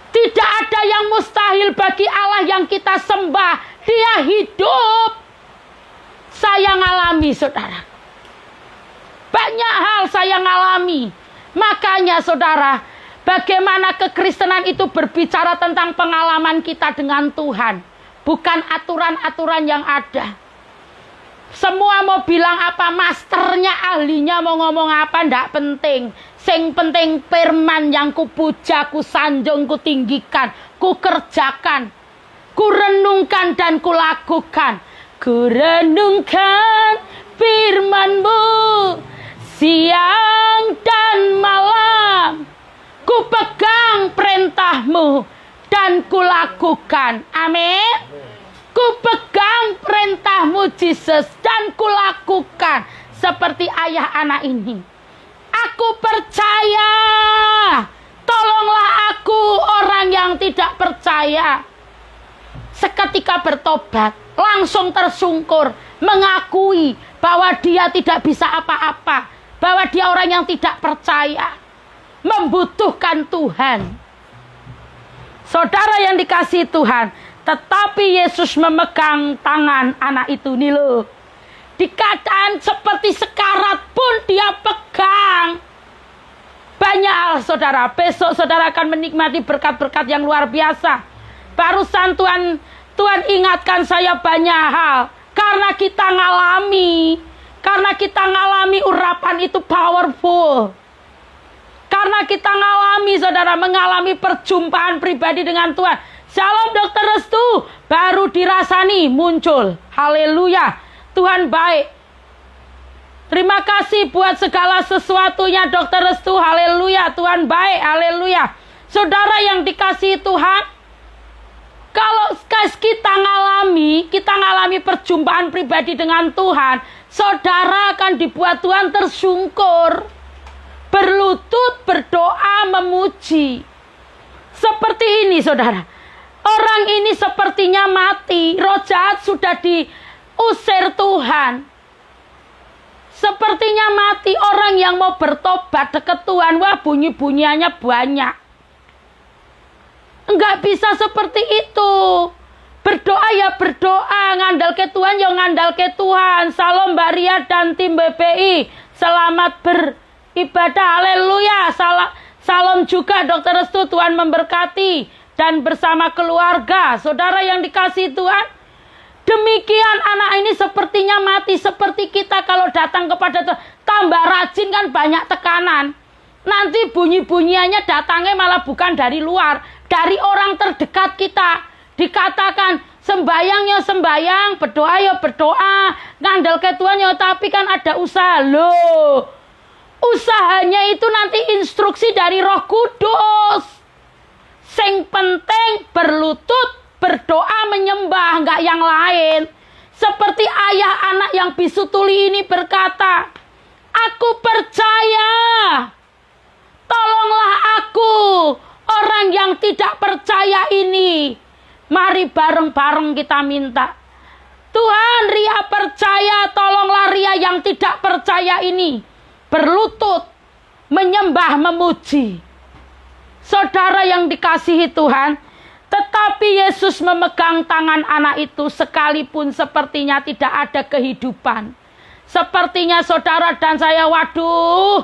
Tidak ada yang mustahil bagi Allah yang kita sembah. Dia hidup. Saya ngalami saudara. Banyak hal saya ngalami. Makanya saudara, bagaimana kekristenan itu berbicara tentang pengalaman kita dengan Tuhan. Bukan aturan-aturan yang ada. Semua mau bilang apa, masternya, ahlinya mau ngomong apa, ndak penting. Sing penting firman yang ku puja, ku sanjung, ku tinggikan, ku kerjakan, ku renungkan dan ku lakukan. Ku renungkan firman-Mu siang dan malam. Ku pegang perintah-Mu dan ku lakukan. Amin. Ku pegang perintah-Mu Yesus dan ku lakukan seperti ayah anak ini. Aku percaya. Tolonglah aku orang yang tidak percaya. Seketika bertobat, langsung tersungkur, mengakui bahwa dia tidak bisa apa-apa, bahwa dia orang yang tidak percaya, membutuhkan Tuhan. Saudara yang dikasihi Tuhan, tetapi Yesus memegang tangan anak itu nih loh. Di keadaan seperti sekarat pun dia pegang. Banyak hal saudara. Besok saudara akan menikmati berkat-berkat yang luar biasa. Barusan Tuhan ingatkan saya banyak hal. Karena kita ngalami urapan itu powerful. Karena kita mengalami perjumpaan pribadi dengan Tuhan. Shalom Dokter Restu, baru dirasani muncul. Haleluya, Tuhan baik. Terima kasih buat segala sesuatunya Dokter Restu. Haleluya, Tuhan baik. Haleluya. Saudara yang dikasihi Tuhan, kalau kita ngalami perjumpaan pribadi dengan Tuhan, saudara akan dibuat Tuhan tersungkur, berlutut, berdoa, memuji. Seperti ini saudara, orang ini sepertinya mati, roh jahat sudah diusir Tuhan. Sepertinya mati, orang yang mau bertobat dekat Tuhan, wah bunyi-bunyiannya banyak. Enggak bisa seperti itu. Berdoa ya berdoa, ngandal ke Tuhan ya ngandal ke Tuhan. Salam Mbak Ria dan tim BPI, selamat beribadah, haleluya. Salam juga Dokter Restu, Tuhan memberkati. Dan bersama keluarga, saudara yang dikasihi Tuhan, demikian anak ini sepertinya mati. Seperti kita kalau datang kepada Tuhan, tambah rajin kan banyak tekanan. Nanti bunyi-bunyiannya datangnya malah bukan dari luar, dari orang terdekat kita. Dikatakan sembayang ya sembayang, berdoa ya berdoa, ngandel ke Tuhan ya, tapi kan ada usaha loh. Usahanya itu nanti instruksi dari Roh Kudus. Sing penting berlutut, berdoa, menyembah, enggak yang lain. Seperti ayah anak yang bisu tuli ini berkata, aku percaya, tolonglah aku, orang yang tidak percaya ini. Mari bareng-bareng kita minta. Tuhan, Ria percaya, tolonglah Ria yang tidak percaya ini. Berlutut, menyembah, memuji. Saudara yang dikasihi Tuhan, tetapi Yesus memegang tangan anak itu sekalipun sepertinya tidak ada kehidupan. Sepertinya saudara dan saya, waduh,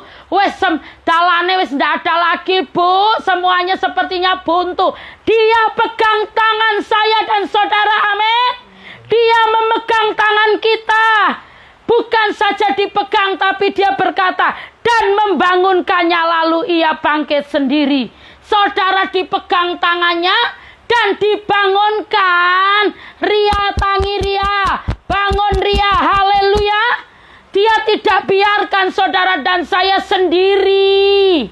dalane wis ndak ada lagi bu, semuanya sepertinya buntu. Dia pegang tangan saya dan saudara, amin. Dia memegang tangan kita. Bukan saja dipegang, tapi dia berkata, dan membangunkannya, lalu ia bangkit sendiri. Saudara dipegang tangannya dan dibangunkan. Ria, tangi Ria, bangun Ria, haleluya. Dia tidak biarkan saudara dan saya sendiri.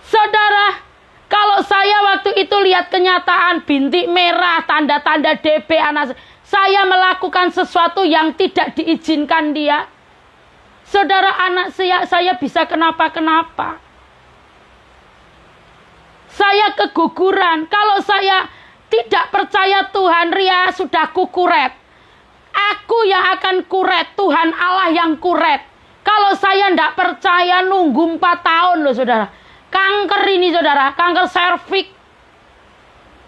Saudara, kalau saya waktu itu lihat kenyataan bintik merah, tanda-tanda DB anak saya melakukan sesuatu yang tidak diizinkan dia. Saudara, anak saya bisa kenapa-kenapa. Saya keguguran. Kalau saya tidak percaya Tuhan, Ria sudah kukuret. Aku yang akan kuret, Tuhan Allah yang kuret. Kalau saya tidak percaya, nunggu 4 tahun loh saudara. Kanker ini saudara, kanker serviks.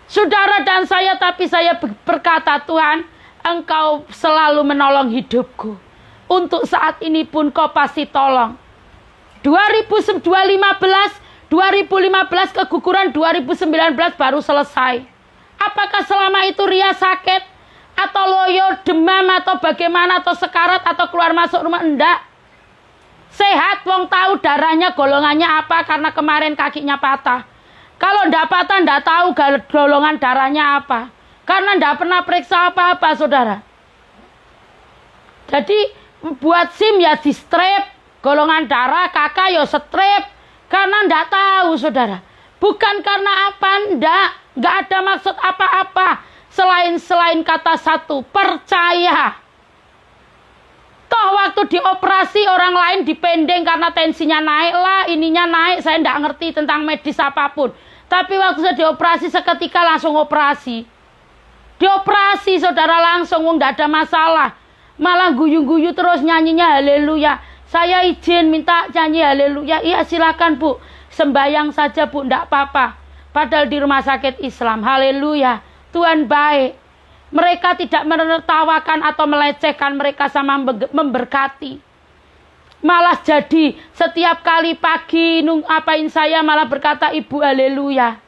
Saudara dan saya, tapi saya berkata, Tuhan, Engkau selalu menolong hidupku. Untuk saat ini pun Kau pasti tolong. 2015 keguguran, 2019 baru selesai. Apakah selama itu Ria sakit? Atau loyo, demam, atau bagaimana, atau sekarat, atau keluar masuk rumah? Enggak. Sehat, wong tahu darahnya golongannya apa, karena kemarin kakinya patah. Kalau enggak patah, enggak tahu golongan darahnya apa. Karena enggak pernah periksa apa-apa, saudara. Jadi, buat SIM ya di strip, golongan darah, kakak ya strip. Karena enggak tahu, saudara. Bukan karena apa, enggak ada maksud apa-apa. Selain kata satu, percaya. Toh waktu dioperasi orang lain dipendeng karena tensinya naik lah, ininya naik, saya enggak ngerti tentang medis apapun. Tapi waktu saya dioperasi seketika langsung operasi. Dioperasi saudara langsung, enggak ada masalah. Malah guyu-guyu terus nyanyinya haleluya. Saya izin minta nyanyi haleluya. Iya silakan bu, sembayang saja bu, enggak apa-apa. Padahal di rumah sakit Islam, haleluya. Tuhan baik. Mereka tidak menertawakan atau melecehkan, mereka sama memberkati. Malah jadi setiap kali pagi apain saya malah berkata ibu haleluya.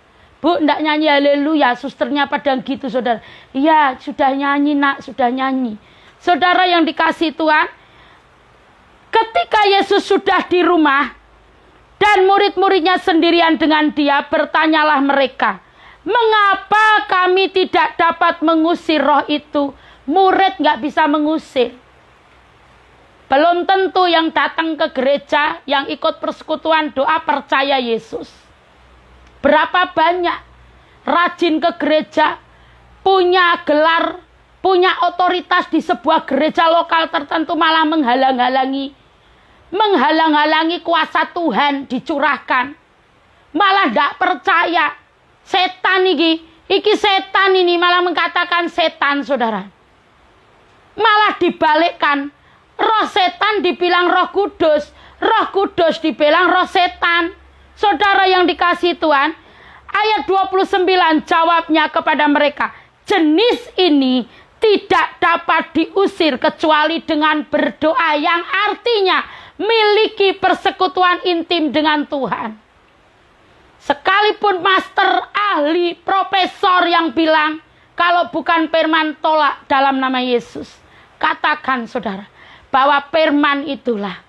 Bu enggak nyanyi haleluya, susternya pada gitu saudara. Iya sudah nyanyi nak, sudah nyanyi. Saudara yang dikasih Tuhan, ketika Yesus sudah di rumah dan murid-muridnya sendirian dengan dia, bertanyalah mereka, mengapa kami tidak dapat mengusir roh itu? Murid nggak bisa mengusir. Belum tentu yang datang ke gereja, yang ikut persekutuan doa percaya Yesus. Berapa banyak rajin ke gereja, punya gelar, punya otoritas di sebuah gereja lokal tertentu, malah menghalang-halangi kuasa Tuhan dicurahkan. Malah tidak percaya. Setan iki setan ini malah mengatakan setan, saudara. Malah dibalikkan. Roh setan dibilang roh kudus dibilang roh setan. Saudara yang dikasihi Tuhan, ayat 29 jawabnya kepada mereka, jenis ini tidak dapat diusir kecuali dengan berdoa, yang artinya miliki persekutuan intim dengan Tuhan. Sekalipun master, ahli, profesor yang bilang, kalau bukan firman tolak dalam nama Yesus. Katakan saudara, bahwa firman itulah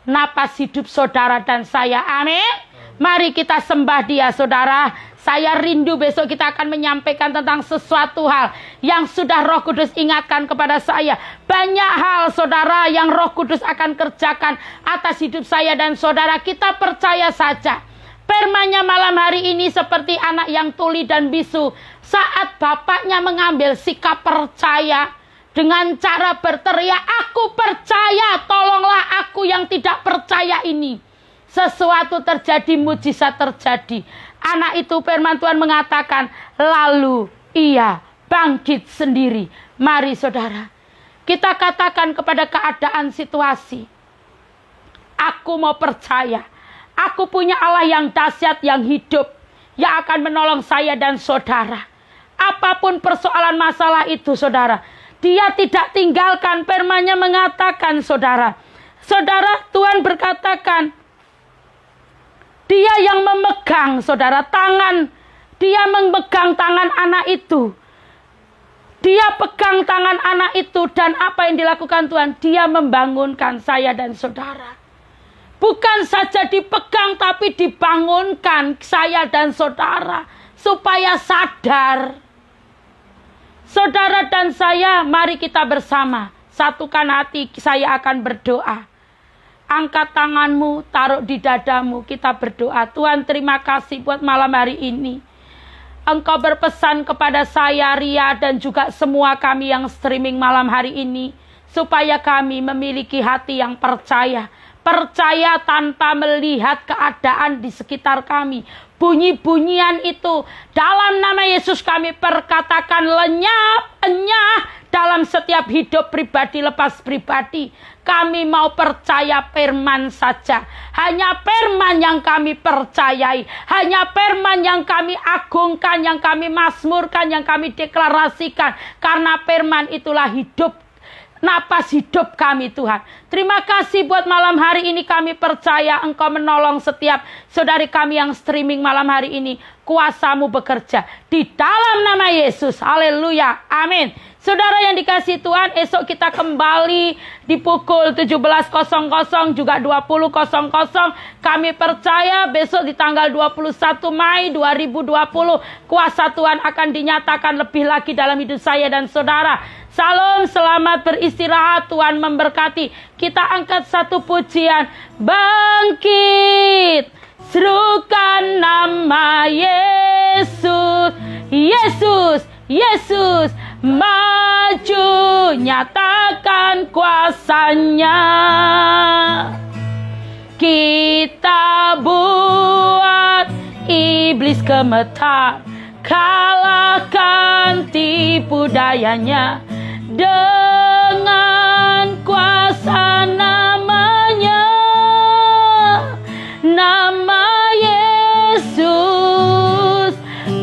napas hidup saudara dan saya. Amin. Mari kita sembah Dia, saudara. Saya rindu besok kita akan menyampaikan tentang sesuatu hal yang sudah Roh Kudus ingatkan kepada saya. Banyak hal, saudara, yang Roh Kudus akan kerjakan atas hidup saya dan saudara. Kita percaya saja. Firman-Nya malam hari ini seperti anak yang tuli dan bisu. Saat bapaknya mengambil sikap percaya dengan cara berteriak, aku percaya, tolonglah aku yang tidak percaya ini. Sesuatu terjadi, mujizat terjadi. Anak itu, firman Tuhan mengatakan, lalu ia bangkit sendiri. Mari saudara, kita katakan kepada keadaan situasi, aku mau percaya. Aku punya Allah yang dahsyat, yang hidup, yang akan menolong saya dan saudara. Apapun persoalan masalah itu, saudara, Dia tidak tinggalkan. Firman-Nya mengatakan, saudara, Tuhan berkatakan, Dia yang memegang, saudara, tangan. Dia memegang tangan anak itu. Dia pegang tangan anak itu, dan apa yang dilakukan Tuhan? Dia membangunkan saya dan saudara. Bukan saja dipegang, tapi dibangunkan saya dan saudara supaya sadar. Saudara dan saya, mari kita bersama satukan hati. Saya akan berdoa. Angkat tanganmu, taruh di dadamu, kita berdoa. Tuhan, terima kasih buat malam hari ini. Engkau berpesan kepada saya, Ria, dan juga semua kami yang streaming malam hari ini, supaya kami memiliki hati yang percaya. Percaya tanpa melihat keadaan di sekitar kami. Bunyi-bunyian itu dalam nama Yesus kami perkatakan lenyap, enyah dalam setiap hidup pribadi lepas pribadi. Kami mau percaya firman saja. Hanya firman yang kami percayai. Hanya firman yang kami agungkan, yang kami mazmurkan, yang kami deklarasikan. Karena firman itulah hidup, napas hidup kami, Tuhan. Terima kasih buat malam hari ini. Kami percaya Engkau menolong setiap saudari kami yang streaming malam hari ini. Kuasa-Mu bekerja di dalam nama Yesus. Haleluya. Amin. Saudara yang dikasihi Tuhan, esok kita kembali di pukul 17.00 juga 20.00. Kami percaya besok di tanggal 21 Mei 2020 kuasa Tuhan akan dinyatakan lebih lagi dalam hidup saya dan saudara. Salam, selamat beristirahat, Tuhan memberkati. Kita angkat satu pujian. Bangkit, serukan nama Yesus. Yesus, Yesus, maju, nyatakan kuasanya. Kita buat iblis gemetar, kalahkan tipu dayanya. Dengan kuasa namanya, nama Yesus,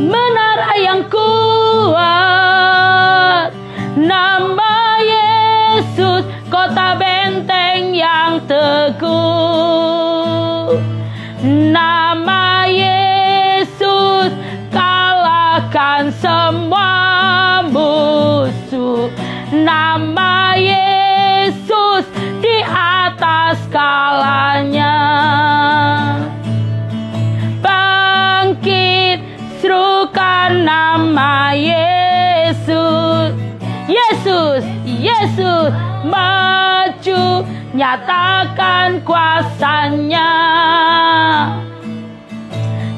menara yang kuat. Nama Yesus, kota benteng yang teguh. Nama Yesus, kalahkan semua musuh. Nama Yesus di atas segalanya. Bangkit, serukan nama Yesus. Yesus, Yesus, maju, nyatakan kuasanya.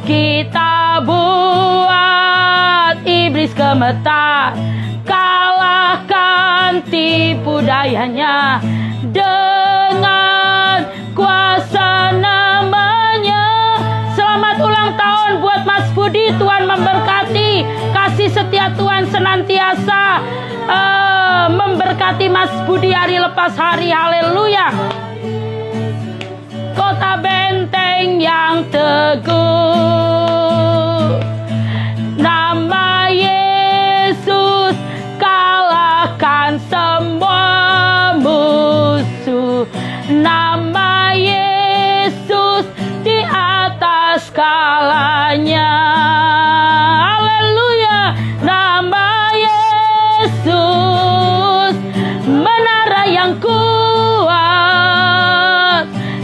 Kita buat iblis gemetar, kalahkan tipu dayanya dengan kuasa namanya. Selamat ulang tahun buat Mas Budi, Tuhan memberkati. Kasih setia Tuhan senantiasa memberkati Mas Budi hari lepas hari. Haleluya. Kota benteng yang teguh, nama Yesus kalahkan semua musuh. Nama Yesus di atas segalanya. Haleluya. Nama Yesus menara yang kuat.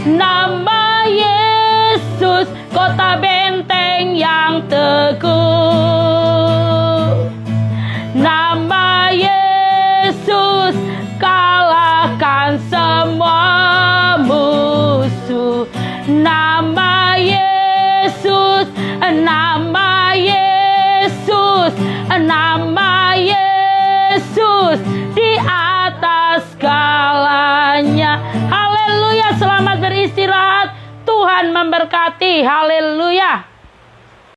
Nama Yesus kota benteng yang teguh. Nama Yesus kalahkan semua musuh. Nama Yesus, nama Yesus, nama Yesus di atas segalanya. Haleluya, selamat beristirahat. Tuhan memberkati. Haleluya.